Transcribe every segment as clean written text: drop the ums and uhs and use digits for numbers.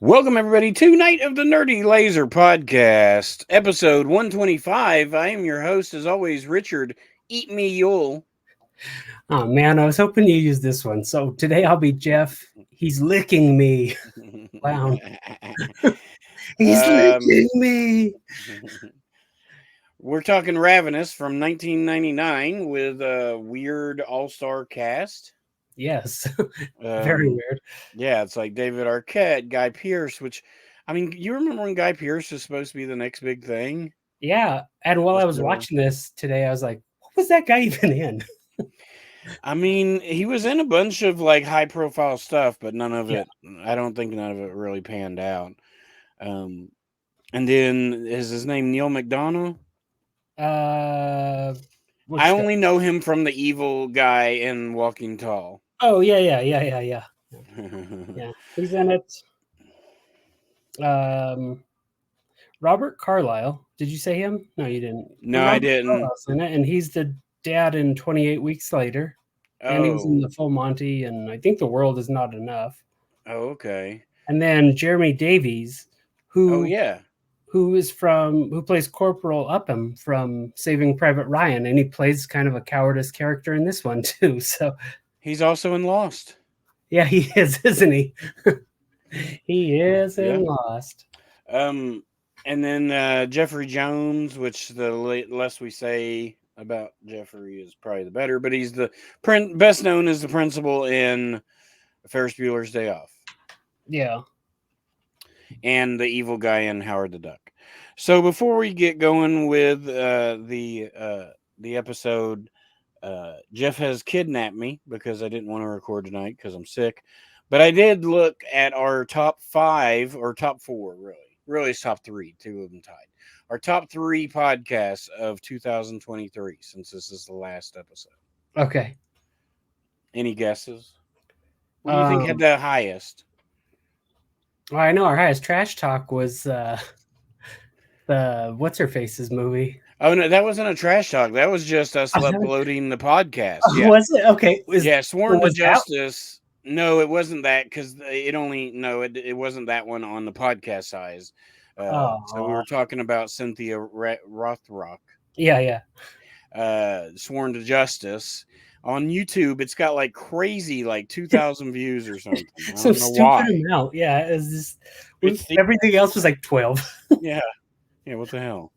Welcome, everybody, to Night of the Nerdy Laser Podcast, episode 125. I am your host, as always, Richard Eat Me Yule. Oh man, I was hoping you use this one. So today I'll be Jeff. He's licking me. Wow. He's licking me. We're talking Ravenous from 1999 with a weird all-star cast. Yes. Very weird. Yeah, it's like David Arquette, Guy Pearce, which, I mean, you remember when Guy Pearce is supposed to be the next big thing? Yeah. And while I was So, watching this today, I was like, what was that guy even in? I mean, he was in a bunch of like high profile stuff, but none of Yeah. it, I don't think none of it really panned out. And then is his name Neil McDonough? Which I guy? only know him from the evil guy in Walking Tall. Oh yeah. Yeah. He's in it. Robert Carlyle. Did you say him? No, you didn't. No, I Robert didn't. Carlyle's in it, and he's the dad in 28 Weeks Later. And he was in Oh, the Full Monty, and I think The World Is Not Enough. oh, okay. And then Jeremy Davies, Oh, who yeah. who plays Corporal Upham from Saving Private Ryan, and he plays kind of a cowardice character in this one too. So He's also in Lost. yeah, he is, isn't he? He is in Lost. And then Jeffrey Jones, which the less we say about Jeffrey is probably the better, but he's the best known as the principal in Ferris Bueller's Day Off. Yeah. And the evil guy in Howard the Duck. So before we get going with the episode, Jeff has kidnapped me because I didn't want to record tonight because I'm sick. But I did look at our top 5 or top 4, really it's top 3, 2 of them tied. Our top 3 podcasts of 2023, since this is the last episode. Okay. Any guesses? What do you think had the highest? Well, I know our highest trash talk was the What's Her Face's movie. Oh no, that wasn't a trash talk. That was just us uploading the podcast. Yeah. Was it? Okay. Sworn to Justice. No, it wasn't that because it wasn't that one on the podcast size. So we were talking about Cynthia Rothrock. Yeah. Sworn to Justice. On YouTube, it's got like crazy, like 2,000 views or something. Some stupid amount. Yeah, it was just, everything else was like 12. Yeah. What the hell?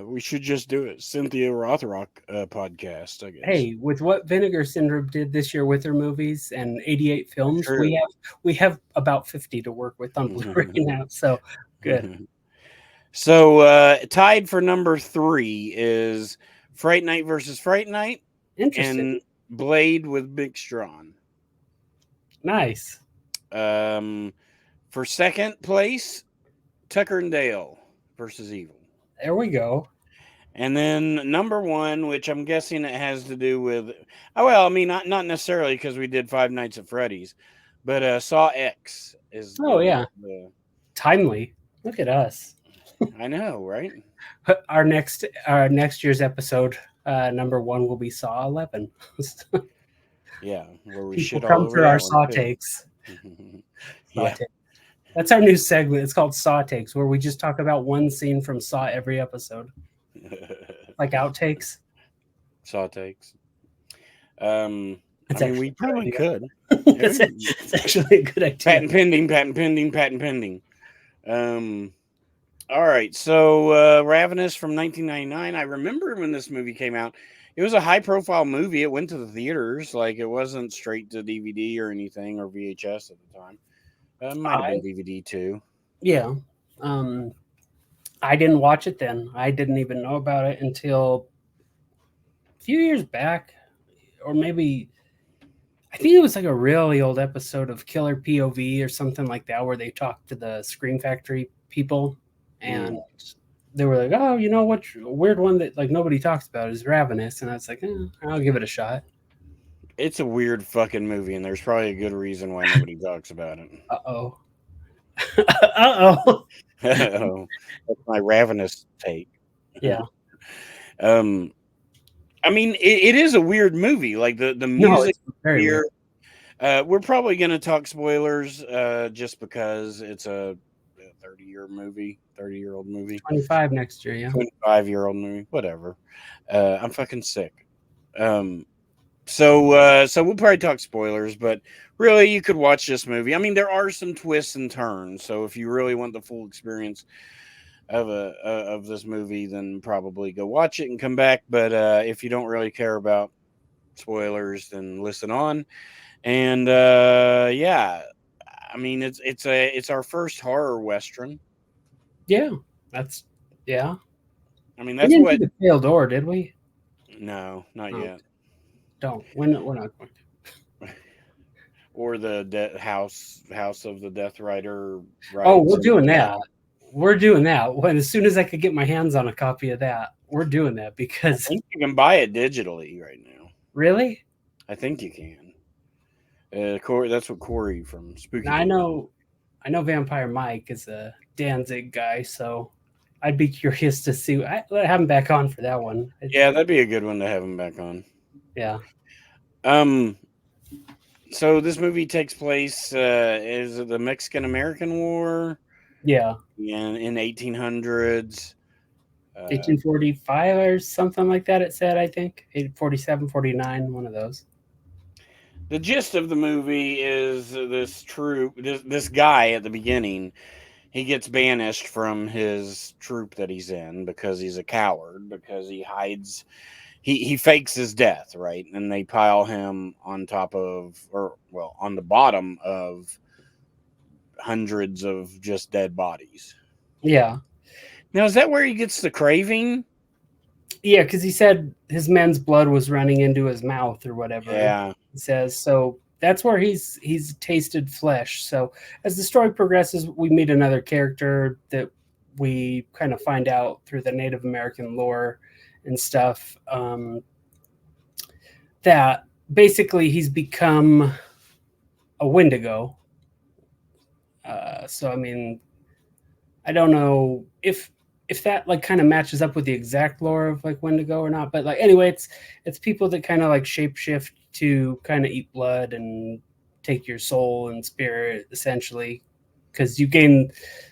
We should just do it. Cynthia Rothrock podcast, I guess. Hey, with what Vinegar Syndrome did this year with their movies and 88 films, we have about 50 to work with on Blu-ray now. So good. So tied for number 3 is Fright Night versus Fright Night. Interesting. And Blade with Big Strawn. Nice. For second place, Tucker and Dale versus Evil. There we go. And then number 1, which I'm guessing it has to do with, not necessarily because we did Five Nights at Freddy's, but Saw X is. Oh yeah. Timely. Look at us. I know, right? Our next year's episode, number 1 will be Saw 11. Yeah, where we People come for our Saw takes. Yeah. That's our new segment. It's called Saw Takes, where we just talk about one scene from Saw every episode. Like outtakes. Saw takes. We probably could. It's actually a good idea. Patent pending. All right, so Ravenous from 1999. I remember when this movie came out. It was a high-profile movie. It went to the theaters. Like, it wasn't straight to DVD or anything, or VHS at the time. It might have been DVD, too. Yeah. I didn't watch it then. I didn't even know about it until a few years back. Or maybe, I think it was like a really old episode of Killer POV or something like that, where they talked to the Scream Factory people. And they were like, oh, you know what? A weird one that like nobody talks about is Ravenous. And I was like, I'll give it a shot. It's a weird fucking movie, and there's probably a good reason why nobody talks about it. Uh-oh. Uh-oh. That's my Ravenous take. Yeah. I mean, it is a weird movie. Like the music is weird. We're probably going to talk spoilers just because it's a 30-year movie, 30-year-old movie, 25 next year, yeah. 25-year-old movie, whatever. I'm fucking sick. Um, so we'll probably talk spoilers, but really you could watch this movie. I mean, there are some twists and turns, so if you really want the full experience of this movie, then probably go watch it and come back. But if you don't really care about spoilers, then listen on. And yeah, I mean it's our first horror western. Yeah, that's yeah. I mean We that's didn't do what. the failed door, did we? No, not Oh, yet. don't. We're not going Or the house of the Death Rider Oh, rides we're in doing death. that. We're doing that. When as soon as I could get my hands on a copy of that, we're doing that I because think you can buy it digitally right now. really, I think you can. That's what Corey from Spooky now told me. I know Vampire Mike is a Danzig guy, so I'd be curious to see. I have him back on for that one. Yeah, that'd be a good one to have him back on. Yeah, Um, so this movie takes place is it the Mexican American War yeah, in 1800s. Uh, 1845 or something like that. It said, I think 47, 49, one of those. the gist of the movie is this guy at the beginning, he gets banished from his troop that he's in because he's a coward, because he hides, he fakes his death, right? And they pile him on top of, or well, on the bottom of hundreds of just dead bodies. Yeah, Now, is that where he gets the craving? yeah, because he said his men's blood was running into his mouth or whatever. Yeah. He says so. That's where he's tasted flesh. So as the story progresses, we meet another character that we kind of find out through the Native American lore and stuff. That basically he's become a Wendigo. So I mean, I don't know if that like kind of matches up with the exact lore of like Wendigo or not. But like anyway, it's people that kind of like shapeshift to kind of eat blood and take your soul and spirit essentially, because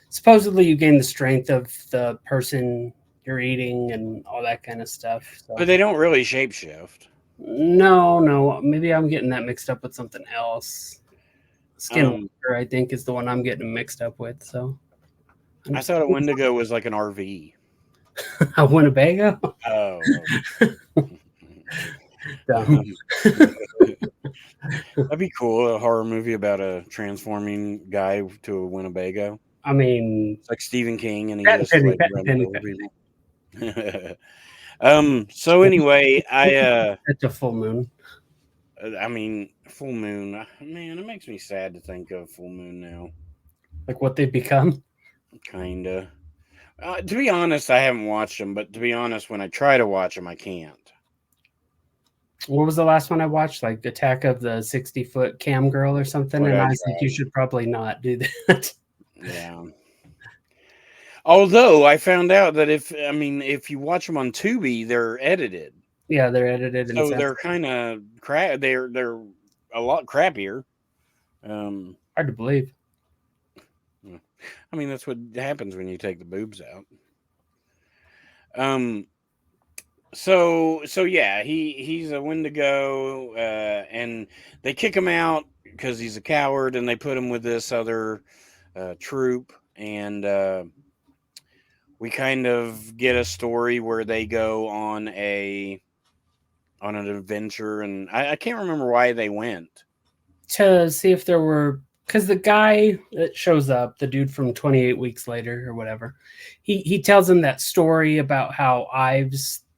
supposedly you gain the strength of the person you're eating and all that kind of stuff. So But they don't really shapeshift. no, maybe I'm getting that mixed up with something else. Um, Skinwalker, I think, is the one I'm getting mixed up with. So I thought a Wendigo was like an RV. a Winnebago. Oh, Dumb. that'd be cool. A horror movie about a transforming guy to a Winnebago. I mean, It's like Stephen King, and he patent just pending, like patent runs pending, over patent people. So anyway, pending. That's a full moon. I mean, Full Moon. Man, it makes me sad to think of Full Moon now. Like what they've become. Kinda. To be honest, I haven't watched them, but to be honest, when I try to watch them, I can't. What was the last one I watched? Like Attack of the 60-foot Cam Girl or something. What And I I was like, you tried. should probably not do that. Yeah. Although I found out that if you watch them on Tubi, they're edited, Yeah, they're edited and so they're censored. kind of crap. They're a lot crappier. Um, Hard to believe. I mean that's what happens when you take the boobs out. Um, so yeah, he's a Wendigo, and they kick him out because he's a coward, and they put him with this other troop, and we kind of get a story where they go on an adventure, and I can't remember why they went. To see if there were, because the guy that shows up, the dude from 28 Weeks Later or whatever, he tells him that story about how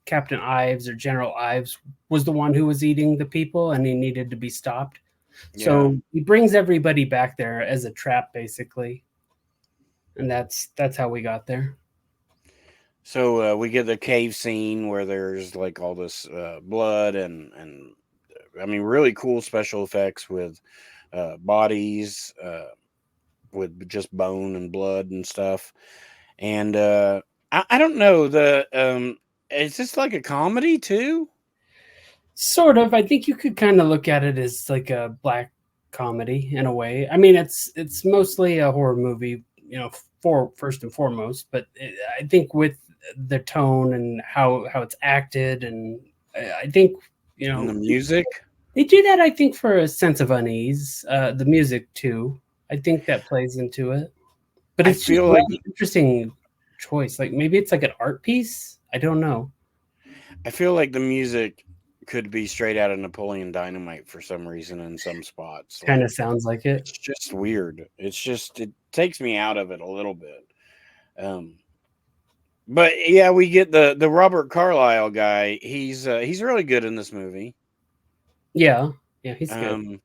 Captain Ives or General Ives was the one who was eating the people and he needed to be stopped. Yeah. So he brings everybody back there as a trap, basically, and that's how we got there. So we get the cave scene where there's like all this blood and I mean really cool special effects with bodies with just bone and blood and stuff. And I don't know is this like a comedy too? Sort of. I think you could kind of look at it as like a black comedy in a way. I mean, it's mostly a horror movie, for first and foremost. But I think with the tone and how it's acted, and I think you And the know music. they do that. I think for a sense of unease. The music too. I think that plays into it. But I it's just feel well, like interesting choice. Like maybe it's like an art piece. I don't know. I feel like the music could be straight out of Napoleon Dynamite for some reason in some spots. Kind Like of sounds like it. it's just weird. It's just it takes me out of it a little bit. Um, but yeah, we get the Robert Carlyle guy. He's really good in this movie. Yeah, yeah, he's good. Um,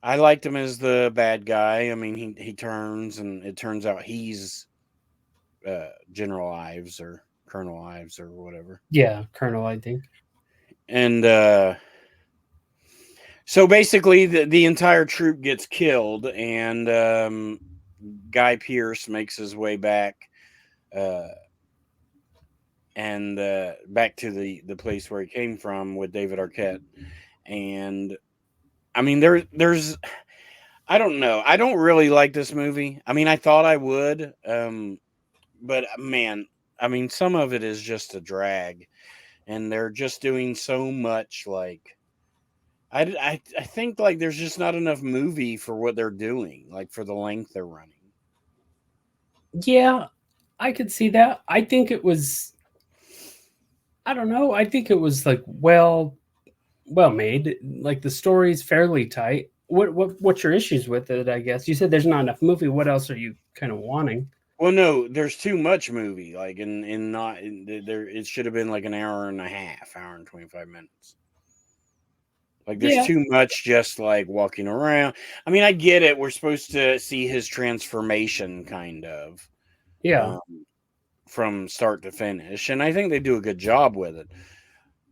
I liked him as the bad guy. I mean, he turns and it turns out he's General Ives or Colonel Ives or whatever. Yeah, Colonel, I think. And so basically, the entire troop gets killed, and Guy Pearce makes his way back, uh, and back to the place where he came from with David Arquette. And I mean, there's I don't know. I don't really like this movie. I mean, I thought I would, but man, I mean, some of it is just a drag, and they're just doing so much like I think like there's just not enough movie for what they're doing, like for the length they're running. Yeah, I could see that. I think it was. I don't know. I think it was like well made. Like the story's fairly tight. What's your issues with it? I guess you said there's not enough movie. What else are you kind of wanting? Well, no, there's too much movie. Like in not in, there, it should have been like an hour and a half, hour and 25 minutes. Like there's Yeah, too much just like walking around. I mean, I get it. We're supposed to see his transformation, kind of, yeah, um, from start to finish, and I think they do a good job with it.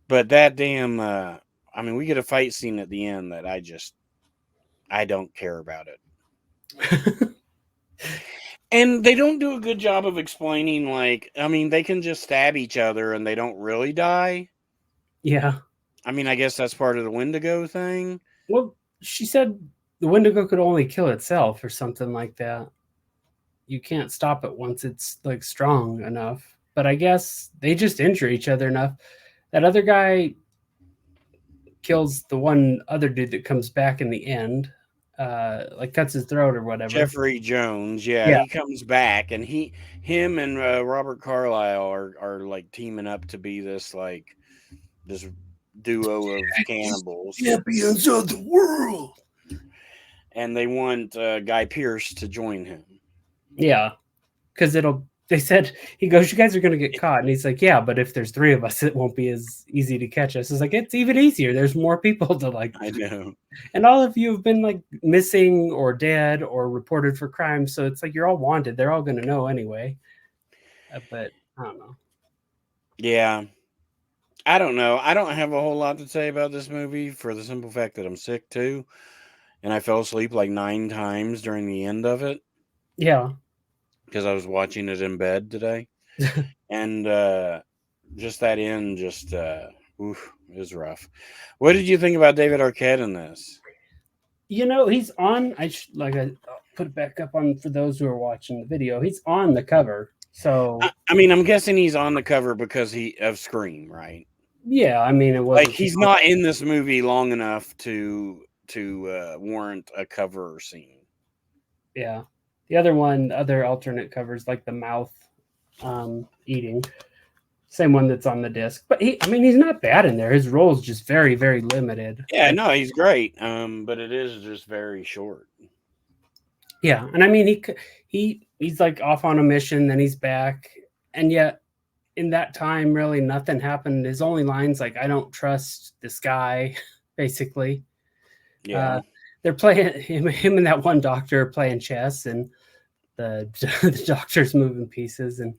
But that damn, I mean, we get a fight scene at the end that I don't care about it. And they don't do a good job of explaining, like, I mean, they can just stab each other and they don't really die. yeah. I mean, I guess that's part of the Wendigo thing. Well, she said the Wendigo could only kill itself or something like that. You can't stop it once it's like strong enough. But I guess they just injure each other enough. That other guy kills the one other dude that comes back in the end, like cuts his throat or whatever. Jeffrey Jones, yeah, Yeah, he comes back and him and Robert Carlyle are like teaming up to be this duo of cannibals, champions of the world. and they want Guy Pearce to join him. Yeah, because it'll. They said he goes, "You guys are gonna get caught," and he's like, "Yeah, but if there's three of us, it won't be as easy to catch us." It's like it's even easier. There's more people to like, I know. and all of you have been like missing or dead or reported for crime, so it's like you're all wanted. They're all gonna know anyway. But I don't know. Yeah, I don't know. I don't have a whole lot to say about this movie for the simple fact that I'm sick too, and I fell asleep like 9 times during the end of it Yeah, because I was watching it in bed today, and just that end just oof, is rough. What did you think about David Arquette in this? he's on. I'll put it back up on for those who are watching the video. He's on the cover, so I mean, I'm guessing he's on the cover because he of Scream, right? yeah. I mean, it Like wasn't too he's long. not in this movie long enough to warrant a cover scene. Yeah, the other one, other alternate covers like the mouth eating. Same one that's on the disc. But I mean, he's not bad in there. His role is just very, very limited. Yeah, Like, no, he's great. But it is just very short. yeah, and I mean, he's like off on a mission, then he's back, and yet in that time, really nothing happened. His only lines like, "I don't trust this guy," basically. Uh, Yeah. they're playing him and that one doctor are playing chess, and the the doctor's moving pieces, and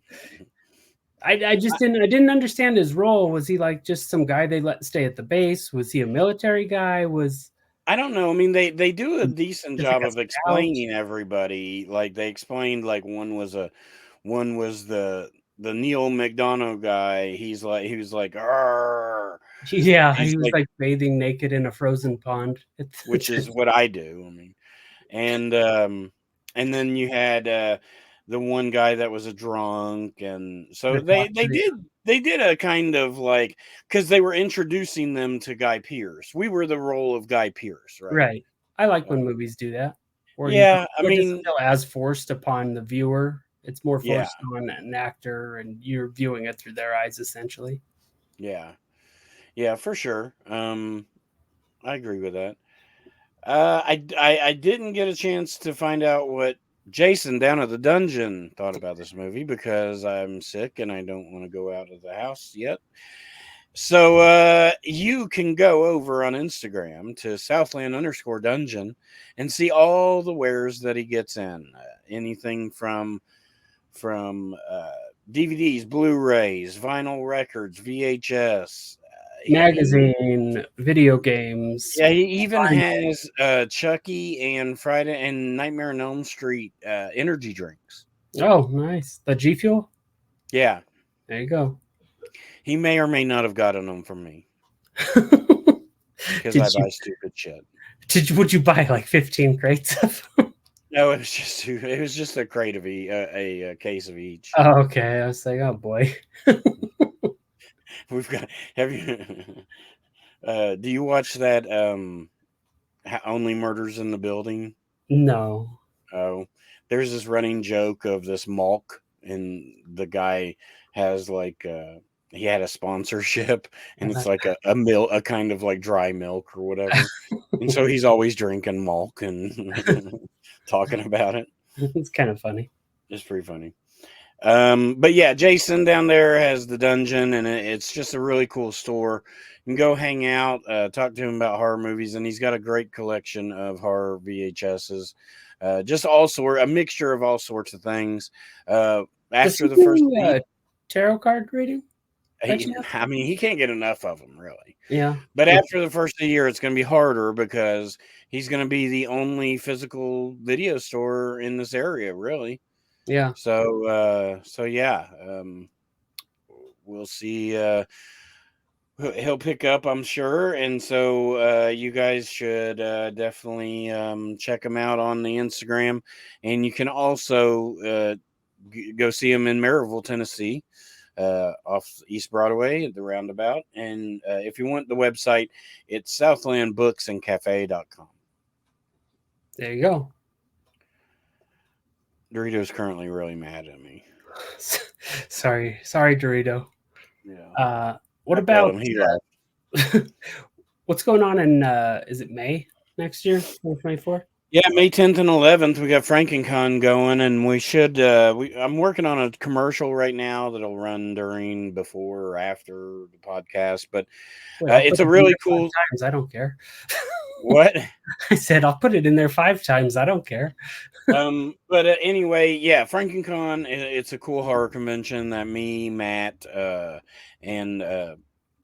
I just I didn't understand his role. Was he like just some guy they let stay at the base? Was he a military guy? Was I don't know. I mean, they do a decent just like job a of scout? explaining everybody. Like they explained, like one was the Neil McDonough guy. He was like, "Arr!" Yeah, He's he was like, like bathing naked in a frozen pond. which is what I do. I mean, and um, and then you had the one guy that was a drunk, and so the they doctor, did a kind of like, because they were introducing them to Guy Pearce. We were the role of Guy Pearce, right? right. I like when Uh, movies do that, or yeah, I or doesn't mean, feel as forced upon the viewer. It's more yeah, forced on an actor, and you're viewing it through their eyes, essentially. yeah, yeah, for sure. I agree with that. I didn't get a chance to find out what Jason down at the dungeon thought about this movie because I'm sick and I don't want to go out of the house yet. So you can go over on Instagram to Southland_dungeon and see all the wares that he gets in. Anything from DVDs, Blu-rays, vinyl records, VHS. He Magazine, video games, Yeah, he even vinyl. has Chucky and Friday and Nightmare on Elm Street energy drinks. Oh, nice. The G Fuel? Yeah, There you go. he may or may not have gotten them from me because I Did you buy stupid shit. would you buy like 15 crates of 'em? No, it was just a crate of a case of each. Oh, okay. I was like, oh boy. We've got have you do you watch that Only Murders in the Building? No. Oh, there's this running joke of this Malk, and the guy has like he had a sponsorship, and it's like a kind of like dry milk or whatever, and so he's always drinking Malk and talking about it. It's kind of funny. It's pretty funny. But yeah, Jason down there has the dungeon, and it's just a really cool store. You can go hang out, talk to him about horror movies, and he's got a great collection of horror VHSs. Just a mixture of all sorts of things. Does After he the first do week, tarot card reading by he, chance? I mean, he can't get enough of them, really. Yeah. But It, after the first year, it's going to be harder because he's going to be the only physical video store in this area, really. yeah. So yeah, we'll see. He'll pick up, I'm sure, and so you guys should definitely check him out on the Instagram, and you can also go see him in Maryville, Tennessee, off East Broadway at the roundabout. And if you want the website, it's southlandbooksandcafe.com. There you go. Dorito's currently really mad at me. Sorry, Dorito. Yeah, What I felt about him. He laughed. what's going on in is it May next year, 2024? Yeah, May 10th and 11th, we got FrankenCon going, and we should. I'm working on a commercial right now that'll run during, before, or after the podcast. But Wait, I'll it's put a it in really there five cool. times. I don't care. What? I said I'll put it in there 5 times. I don't care. But anyway, yeah, FrankenCon. It's a cool horror convention that me, Matt, and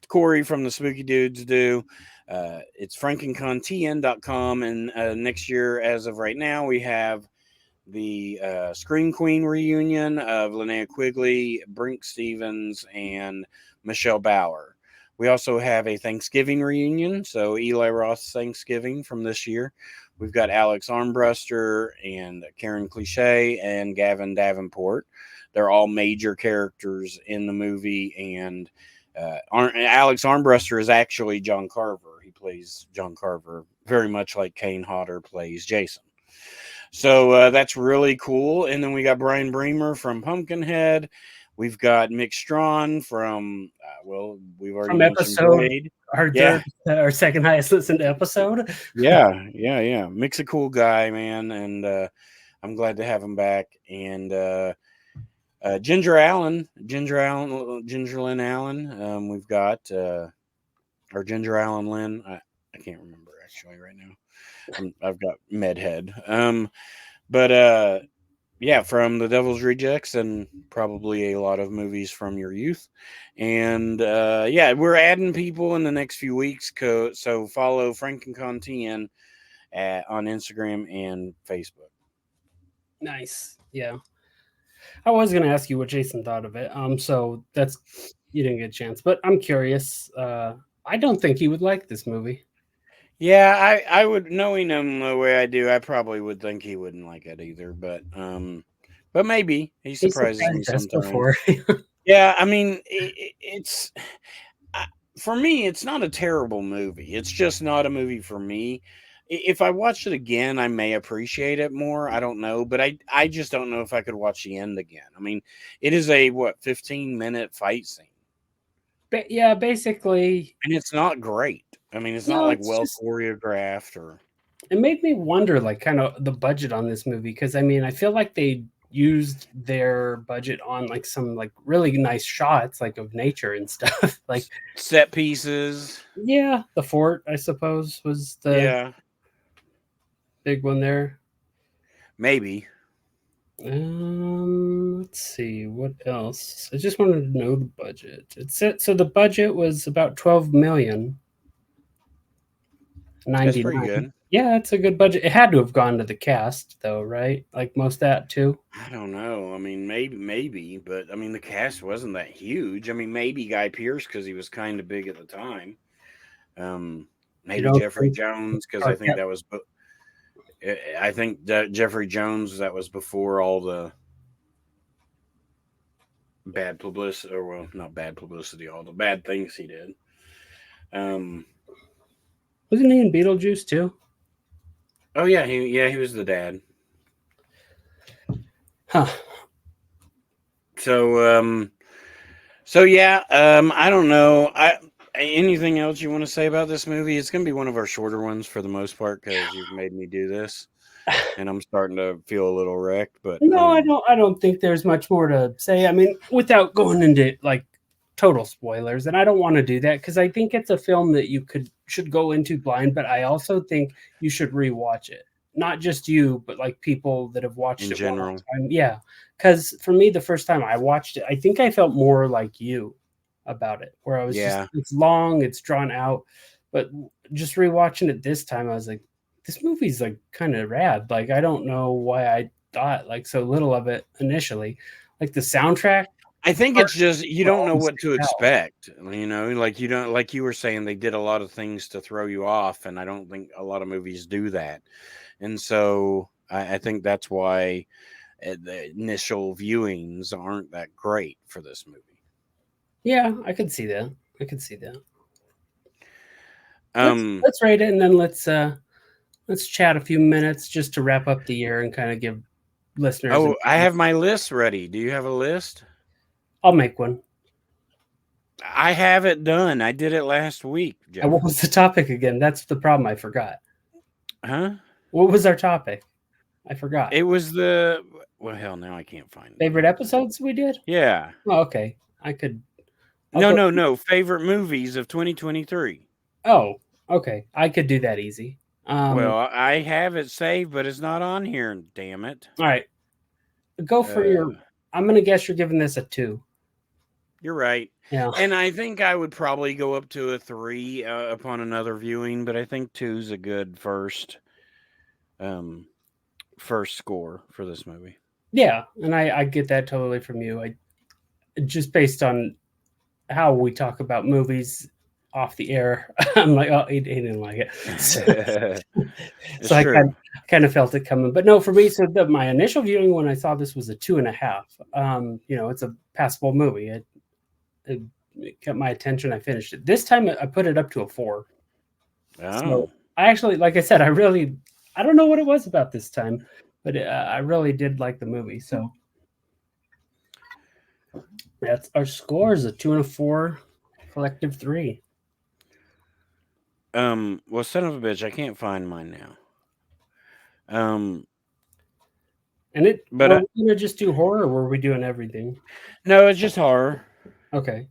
Corey from the Spooky Dudes do. It's frankencontn.com, and next year, as of right now, we have the Scream Queen reunion of Linnea Quigley, Brink Stevens, and Michelle Bauer. We also have a Thanksgiving reunion, so Eli Roth's Thanksgiving from this year. We've got Alex Armbruster and Karen Cliche and Gavin Davenport. They're all major characters in the movie, and Alex Armbruster is actually John Carver. He plays John Carver, very much like Kane Hodder plays Jason. So that's really cool. And then we got Brian Bremer from Pumpkinhead. We've got Mick Strawn from, we've already From mentioned episode Braid. our Yeah, third our second highest listened episode. yeah. Mick's a cool guy, man. And I'm glad to have him back. And Ginger Lynn Allen. We've got, or Ginger Allen Lynn. I can't remember actually right now. I've got Medhead. But yeah, from The Devil's Rejects and probably a lot of movies from your youth. And yeah, we're adding people in the next few weeks. So follow FrankenConTN on Instagram and Facebook. Nice. Yeah. I was gonna ask you what Jason thought of it. So that's you didn't get a chance, but I'm curious. I don't think he would like this movie. Yeah, I would, knowing him the way I do, I probably would think he wouldn't like it either. But maybe he He surprises me surprised us sometimes. before. Yeah, I mean, it's I- for me, it's not a terrible movie. It's just not a movie for me. If I watched it again, I may appreciate it more. I don't know, but I just don't know if I could watch the end again. I mean, it is a what 15-minute fight scene, But yeah, basically, and it's not great. I mean, it's not no, like it's well just choreographed or it made me wonder, like, kind of the budget on this movie because I mean, I feel like they used their budget on like some like really nice shots, like of nature and stuff. Like, set pieces. yeah, the fort, I suppose, was the Yeah, big one there. maybe. Let's see what else. I just wanted to know the budget. It said so. The budget was about 12 million That's ninety pretty nine. good. Yeah, it's a good budget. It had to have gone to the cast though, right? Like most of that too. I don't know. I mean, maybe, but I mean, the cast wasn't that huge. I mean, maybe Guy Pearce because he was kind of big at the time. Um, You maybe don't Jeffrey think Jones because I think Arquette? that was. I think that Jeffrey Jones that was before all the bad publicity, or well, not bad publicity, all the bad things he did. Um, Wasn't he in Beetlejuice too? oh yeah he was the dad. Huh. So so yeah, I don't know. Anything else you want to say about this movie? It's gonna be one of our shorter ones for the most part because you've made me do this, and I'm starting to feel a little wrecked. But No, I don't. I don't think there's much more to say. I mean, without going into like total spoilers, and I don't want to do that because I think it's a film that you could should go into blind. But I also think you should rewatch it. Not just you, but like people that have watched in it one more general, time. Yeah, because for me, the first time I watched it, I think I felt more like you about it, where I was just yeah, it's long, it's drawn out, but just rewatching it this time, I was like, this movie's like kind of rad. Like I don't know why I thought like so little of it initially. Like the soundtrack I think part it's just you will don't know always what to stand out. expect. You know, like you don't like you were saying they did a lot of things to throw you off, and I don't think a lot of movies do that. And so I think that's why the initial viewings aren't that great for this movie. Yeah, I could see that. I could see that. Let's Um. let's rate it and then let's chat a few minutes just to wrap up the year and kind of give listeners Oh, and I have my list ready. Do you have a list? I'll make one. I have it done. I did it last week, And what Jeff. was the topic again? That's the problem. I forgot. Huh? What was our topic? I forgot. It was the well, hell, now I can't find it Favorite again. episodes we did? Yeah. Oh, okay. I could. I'll No, go. no, no. Favorite movies of 2023. Oh, okay. I could do that easy. Well, I have it saved, but it's not on here. Damn it. All right. Go for your. Uh, I'm gonna guess you're giving this a 2. you're right. Yeah. And I think I would probably go up to a 3 upon another viewing, but I think two's a good um, first score for this movie. Yeah, and I get that totally from you. I just based on how we talk about movies off the air, I'm like, oh, he didn't like it. So, It's so I true. kind of felt it coming. But no, for me, so my initial viewing when I saw this was a 2.5. It's a passable movie. It kept my attention. I finished it. This time I put it up to a 4. So Oh. I actually, like I said, I don't know what it was about this time, but I really did like the movie. So that's our scores: a 2 and a 4, collective 3. Well, son of a bitch, I can't find mine now. Um, And it but were we gonna just do horror, or were we doing everything? no, it's just horror. Okay.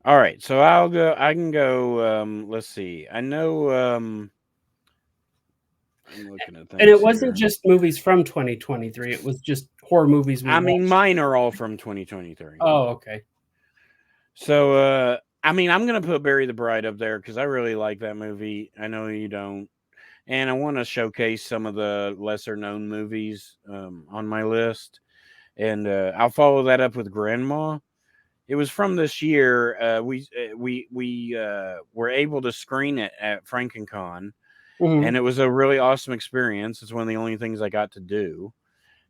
All right, so I'll go. I can go. Let's see. I know. I'm looking at And it things wasn't here. just movies from 2023. It was just horror movies we I mean, watched. mine are all from 2023. Oh, okay. So, I mean, I'm gonna put Bury the Bride up there because I really like that movie. I know you don't, and I want to showcase some of the lesser known movies on my list, and I'll follow that up with Grandma. it was from this year. We were able to screen it at FrankenCon, Hmm. and it was a really awesome experience. It's one of the only things I got to do,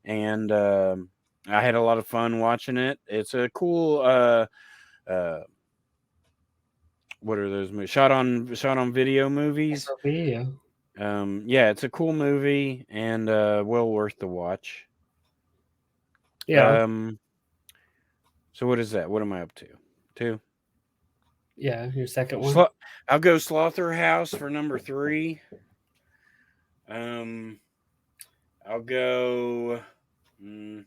and I had a lot of fun watching it. It's a cool uh, what are those movies? Shot on video movies. SOP, yeah. Yeah, it's a cool movie and well worth the watch. Yeah, Um, so what is that? What am I up to? Two. yeah, your second one. Sla- I'll go Slaughterhouse for number three. Um, I'll go. Mm,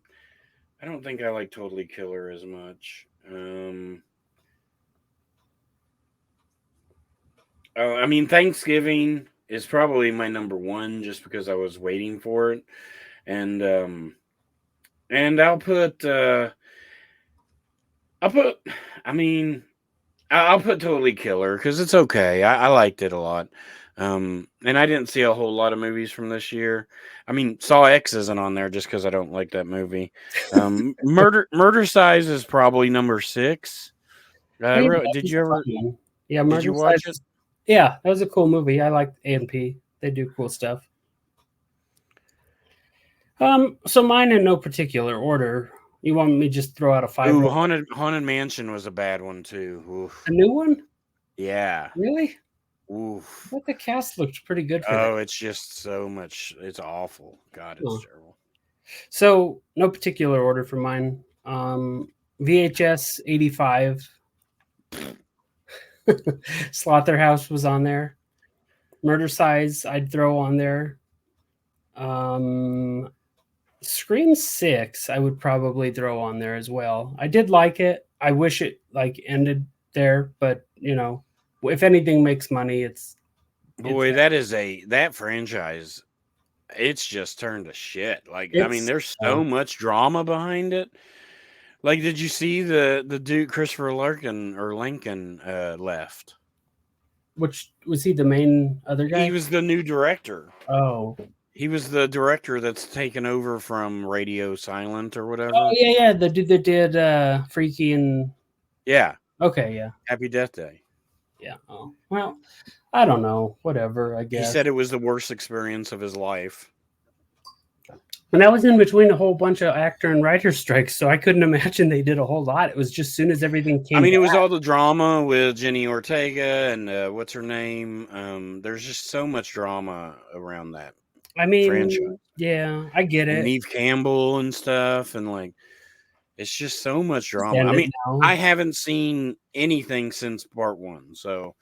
I don't think I like Totally Killer as much. Oh, I mean Thanksgiving is probably my number one just because I was waiting for it, and I'll put I'll put I mean I'll put Totally Killer because it's okay. I liked it a lot. And I didn't see a whole lot of movies from this year. I mean, Saw X isn't on there just because I don't like that movie. Murder Size is probably number six. Oh, yeah, Did that's you a fun ever one. Yeah, did you Murder watch Size it? is, yeah, that was a cool movie. I liked A&P. They do cool stuff. So mine in no particular order. You want me to just throw out a five Ooh, real quick? Haunted Mansion was a bad one too. A Oof. new one? Yeah. Really? I Oof. thought the cast looked pretty good for that. Oh, it's just so much. It's awful. God, it's Huh. terrible. So no particular order for mine. VHS 85. Slaughterhouse was on there. Murder Size I'd throw on there. Um, Scream 6 I would probably throw on there as well. I did like it. I wish it like ended there, but if anything makes money, it's Boy, that franchise. It's just turned to shit. Like, I mean, it's there's so much drama behind it. Like, did you see the dude Christopher Larkin or Lincoln left? which was he the main other He guy? was the new director. Oh. He was the director that's taken over from Radio Silent or Oh whatever. yeah, yeah, the dude that did Freaky and Yeah, okay, yeah. Happy Death Day. Yeah. Oh. Well, I don't know. Whatever, I He guess. said it was the worst experience of his life. And that was in between a whole bunch of actor and writer strikes, so I couldn't imagine they did a whole lot. It was just as soon as everything I came mean, it back. was all the drama with Jenny Ortega and what's her name. There's just so much drama around that I franchise. mean, yeah, I get And it. Neve Campbell and stuff, and like it's just so much Just drama. I end it mean, now. I haven't seen anything since part one, so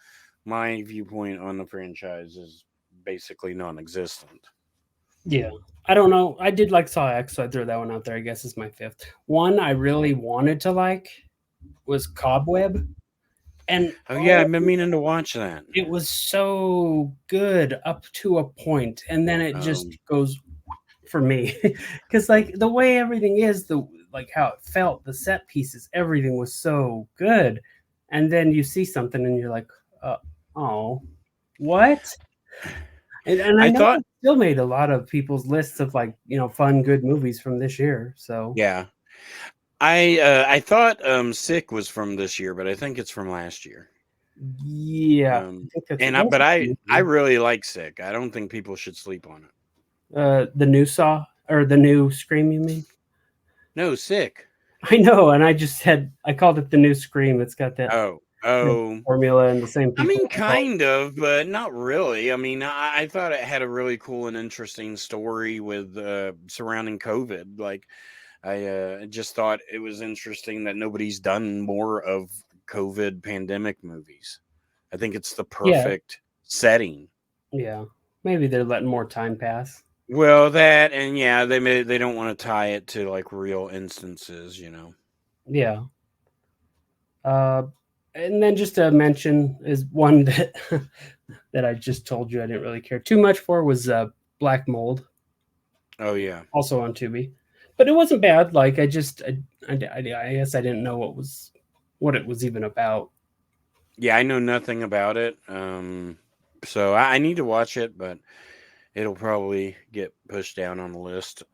my viewpoint on the franchise is basically non-existent. Yeah. I don't know. I did like Saw X, so I threw that one out there. I guess is my fifth. One I really wanted to like was Cobweb, and Oh yeah, I've been meaning to watch that. it was so good up to a point, and then it just Um, goes for me because like the way everything is, the like how it felt, the set pieces, everything was so good, and then you see something and you're like, oh, what? And I I know thought, it still made a lot of people's lists of like fun good movies from this year. So yeah, I thought Sick was from this year, but I think it's from last year. yeah, I think that's And that was but a good I movie. really like Sick. I don't think people should sleep on it. The new Saw or the new Scream, you mean? No, Sick. I know, and I just said I called it the new Scream. It's got that Oh, same oh. formula and the same I people mean, involved. kind of, but not really. I mean, I thought it had a really cool and interesting story with surrounding COVID. Like, I just thought it was interesting that nobody's done more of COVID pandemic movies. I think it's the Yeah, perfect setting. yeah. Maybe they're letting more time pass. Well, that and yeah, they don't want to tie it to like real instances. Yeah. Uh, and then just to mention is one that that I just told you I didn't really care too much for was Black Mold, Oh yeah, also on Tubi, but it wasn't bad. Like I guess I didn't know what it was even about. yeah. I know nothing about it, so I need to watch it, but it'll probably get pushed down on the list,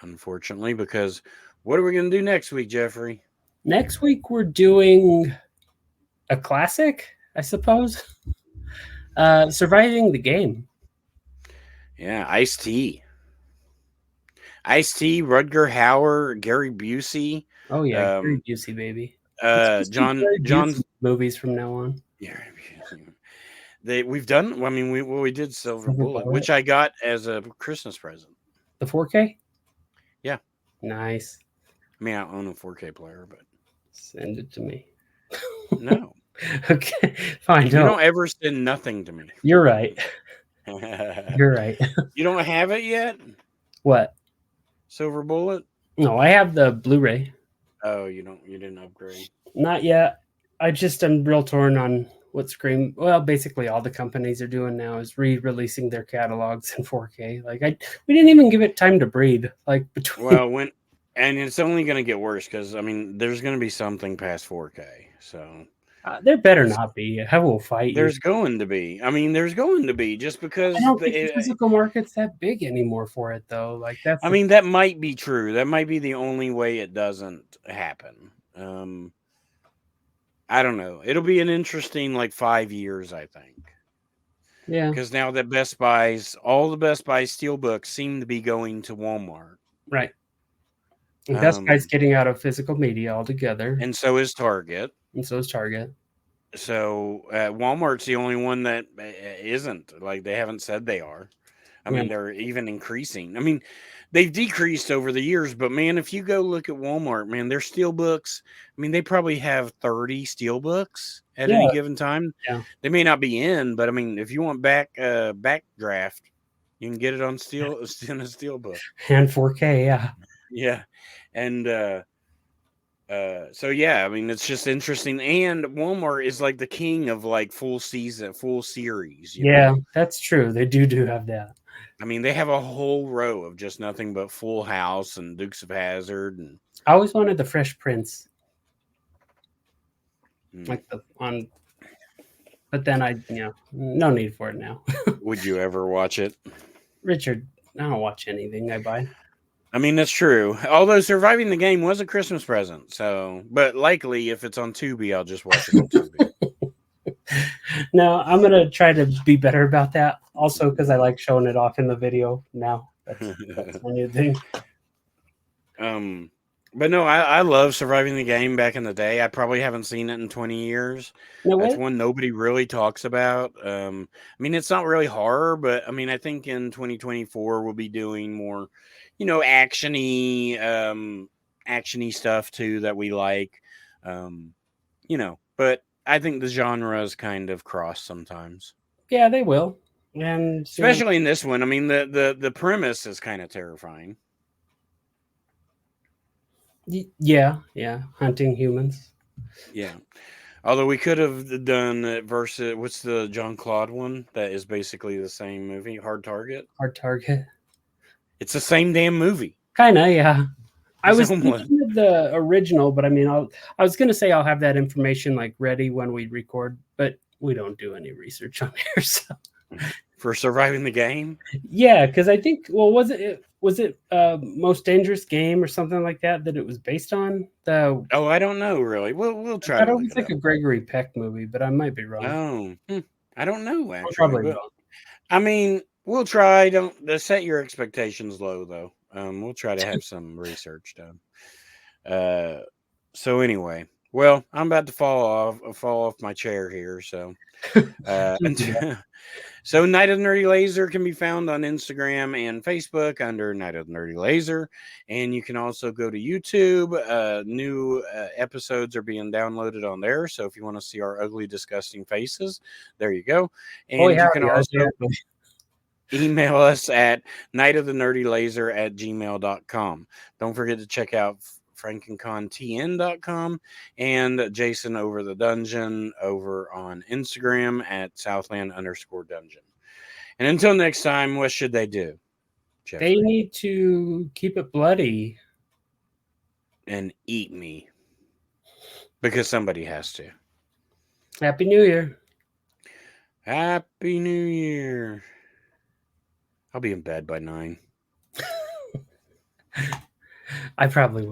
unfortunately, because what are we gonna do next week, Jeffrey? Next week we're doing a classic, I suppose. Surviving the game. Yeah, Ice T, Rutger Hauer, Gary Busey, Oh yeah, Gary um, Busey, baby. Let's just do Gary John. Busey movies from now on. Yeah, we've done. Well, I mean, we did Silver Silver Bullet, Bullet, which I got as a Christmas present. the 4K. Yeah, Nice. I mean, I own a 4K player, but Send it to me. no, Okay, fine. you No, don't ever send nothing to me. you're right. You You're right. don't have it yet, What? Silver Bullet. No, I have the Blu-ray. Oh, you don't. You didn't upgrade. Not yet. I just am real torn on what Scream. Well, basically all the companies are doing now is re-releasing their catalogs in 4K. We didn't even give it time to breed. Like between Well, and it's only going to get worse because I mean, there's going to be something past 4K. So there better it's not be. I will fight you. there's going to be. I mean, there's going to be just I because don't think the physical market's that big anymore for it though. Like that's I the mean, that might be true. That might be the only way it doesn't happen. I don't know. It'll be an interesting like 5 years, I think, yeah, because now that all the Best Buy steelbooks seem to be going to Walmart. right. And Best Buy's Um, getting out of physical media altogether, and so is Target. and so is Target. So Walmart's the only one that isn't. Like they haven't said they are. I Yeah, mean, they're even increasing. I mean, they've decreased over the years, but man, if you go look at Walmart, man, their steel books, I mean, they probably have 30 steel books at any yeah, given time. yeah. They may not be in, but I mean, if you want backdraft, you can get it on steel in a steel book. And 4K, yeah. Yeah. And so yeah, I mean, it's just interesting. And Walmart is like the king of like full season, full series, you Yeah, know. that's true. They do have that. I mean, they have a whole row of just nothing but Full House and Dukes of Hazzard and I always wanted the Fresh Prince, mm. like the on, but then no need for it now. Would you ever watch it? Richard, I don't watch anything I buy. I mean, that's true. Although surviving the game was a Christmas present, so but likely if it's on Tubi, I'll just watch it on Tubi. No, I'm gonna try to be better about that. Also, because I like showing it off in the video now. That's my new thing. um, but no, I love surviving the game back in the day. I probably haven't seen it in 20 years. No That's way. one nobody really talks about. I mean, it's not really horror, but I mean, I think in 2024 we'll be doing more, actiony, actiony stuff too that we like. Um, but I think the genres kind of cross sometimes, Yeah, they will. And especially in this one. I mean, the premise is kind of terrifying. yeah, hunting humans. Yeah. Although we could have done it versus what's the John Claude one that is basically the same movie, Hard Target. Hard target. It's the same damn movie. Kinda, yeah. I It's was almost thinking of the original, but I was gonna say I'll have that information like ready when we record, but we don't do any research on here. So for surviving the game. yeah, because I think was it most dangerous game or something like that it was based on? Oh, I don't know really. We'll I try thought to it look was it like up. a Gregory Peck movie, but I might be wrong. Oh, I don't know I'm actually, probably but wrong. I mean, we'll try. Don't set your expectations low though. We'll try to have some research done. So anyway, well, I'm about to fall off my chair here. So, so Night of the Nerdy Laser can be found on Instagram and Facebook under Night of the Nerdy Laser, and you can also go to YouTube. New episodes are being downloaded on there, so if you want to see our ugly, disgusting faces, there you go. Oh And yeah, you can yeah, also exactly. email us at nightofthenerdylaser@gmail.com. Don't forget to check out frankencontn.com and Jason over the dungeon over on Instagram at southland_dungeon. And until next time, what should they do, They Jeffrey? need to keep it bloody. And eat me. Because somebody has to. Happy New Year. Happy New Year. I'll be in bed by 9. I probably will.